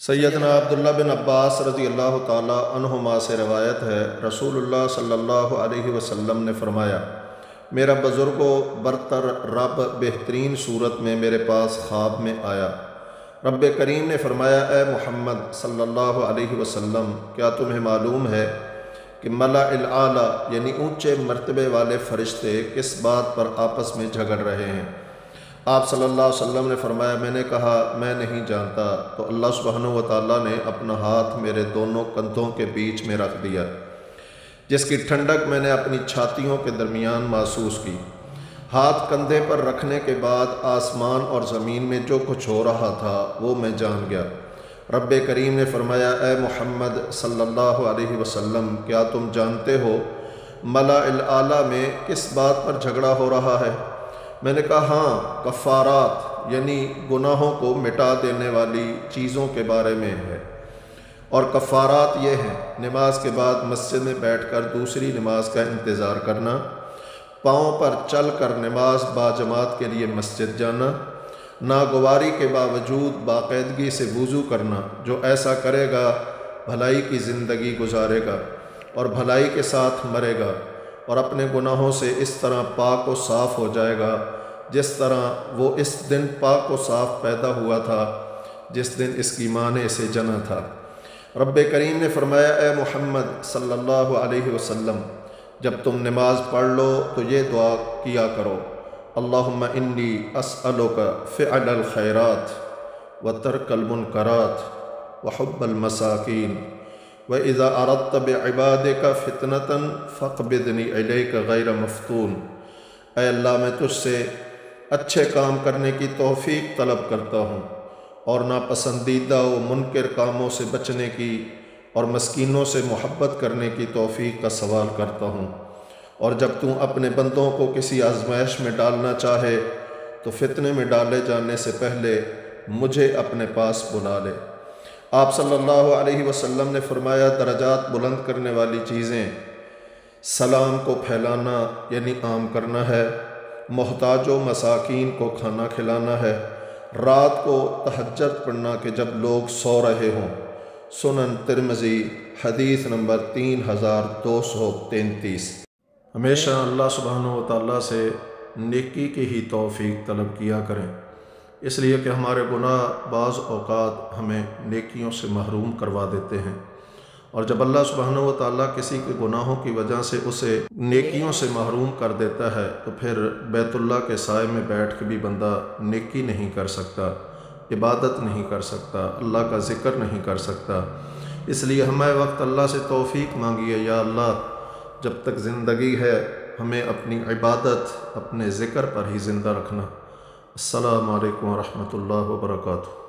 سیدنا عبداللہ بن عباس رضی اللہ تعالیٰ عنہما سے روایت ہے، رسول اللہ صلی اللہ علیہ وسلم نے فرمایا، میرا بزرگ و برتر رب بہترین صورت میں میرے پاس خواب میں آیا۔ رب کریم نے فرمایا، اے محمد صلی اللہ علیہ وسلم، کیا تمہیں معلوم ہے کہ ملأ الاعلیٰ یعنی اونچے مرتبے والے فرشتے کس بات پر آپس میں جھگڑ رہے ہیں؟ آپ صلی اللہ علیہ وسلم نے فرمایا، میں نے کہا میں نہیں جانتا، تو اللہ سبحانہ و تعالیٰ نے اپنا ہاتھ میرے دونوں کندھوں کے بیچ میں رکھ دیا، جس کی ٹھنڈک میں نے اپنی چھاتیوں کے درمیان محسوس کی۔ ہاتھ کندھے پر رکھنے کے بعد آسمان اور زمین میں جو کچھ ہو رہا تھا وہ میں جان گیا۔ رب کریم نے فرمایا، اے محمد صلی اللہ علیہ وسلم، کیا تم جانتے ہو ملأ الاعلیٰ میں کس بات پر جھگڑا ہو رہا ہے؟ میں نے کہا ہاں، کفارات یعنی گناہوں کو مٹا دینے والی چیزوں کے بارے میں ہے، اور کفارات یہ ہیں: نماز کے بعد مسجد میں بیٹھ کر دوسری نماز کا انتظار کرنا، پاؤں پر چل کر نماز باجماعت کے لیے مسجد جانا، ناگواری کے باوجود باقاعدگی سے وضو کرنا، جو ایسا کرے گا بھلائی کی زندگی گزارے گا اور بھلائی کے ساتھ مرے گا، اور اپنے گناہوں سے اس طرح پاک و صاف ہو جائے گا جس طرح وہ اس دن پاک و صاف پیدا ہوا تھا جس دن اس کی ماں نے اسے جنا تھا۔ رب کریم نے فرمایا، اے محمد صلی اللہ علیہ وسلم، جب تم نماز پڑھ لو تو یہ دعا کیا کرو: اللہم انی اسألک فعل الخیرات وترک المنکرات وحب المساکین وَإِذَا أَرَدْتَ بِعِبَادِكَ فِتْنَةً فَاقْبِضْنِي إِلَيْكَ غَيْرَ مَفْتُونٍ۔ اے اللہ، میں تجھ سے اچھے کام کرنے کی توفیق طلب کرتا ہوں، اور ناپسندیدہ و منکر کاموں سے بچنے کی اور مسکینوں سے محبت کرنے کی توفیق کا سوال کرتا ہوں، اور جب تو اپنے بندوں کو کسی آزمائش میں ڈالنا چاہے تو فتنے میں ڈالے جانے سے پہلے مجھے اپنے پاس بلا لے۔ آپ صلی اللہ علیہ وسلم نے فرمایا، درجات بلند کرنے والی چیزیں سلام کو پھیلانا یعنی عام کرنا ہے، محتاج و مساکین کو کھانا کھلانا ہے، رات کو تہجد پڑھنا کہ جب لوگ سو رہے ہوں۔ سنن ترمذی، حدیث نمبر 3233۔ ہمیشہ اللہ سبحانہ و تعالیٰ سے نیکی کی ہی توفیق طلب کیا کریں، اس لیے کہ ہمارے گناہ بعض اوقات ہمیں نیکیوں سے محروم کروا دیتے ہیں، اور جب اللہ سبحانہ و تعالیٰ کسی کے گناہوں کی وجہ سے اسے نیکیوں سے محروم کر دیتا ہے تو پھر بیت اللہ کے سائے میں بیٹھ کے بھی بندہ نیکی نہیں کر سکتا، عبادت نہیں کر سکتا، اللہ کا ذکر نہیں کر سکتا۔ اس لیے ہمیں وقت اللہ سے توفیق مانگیے، یا اللہ جب تک زندگی ہے ہمیں اپنی عبادت، اپنے ذکر پر ہی زندہ رکھنا۔ السلام علیکم ورحمۃ اللہ وبرکاتہ۔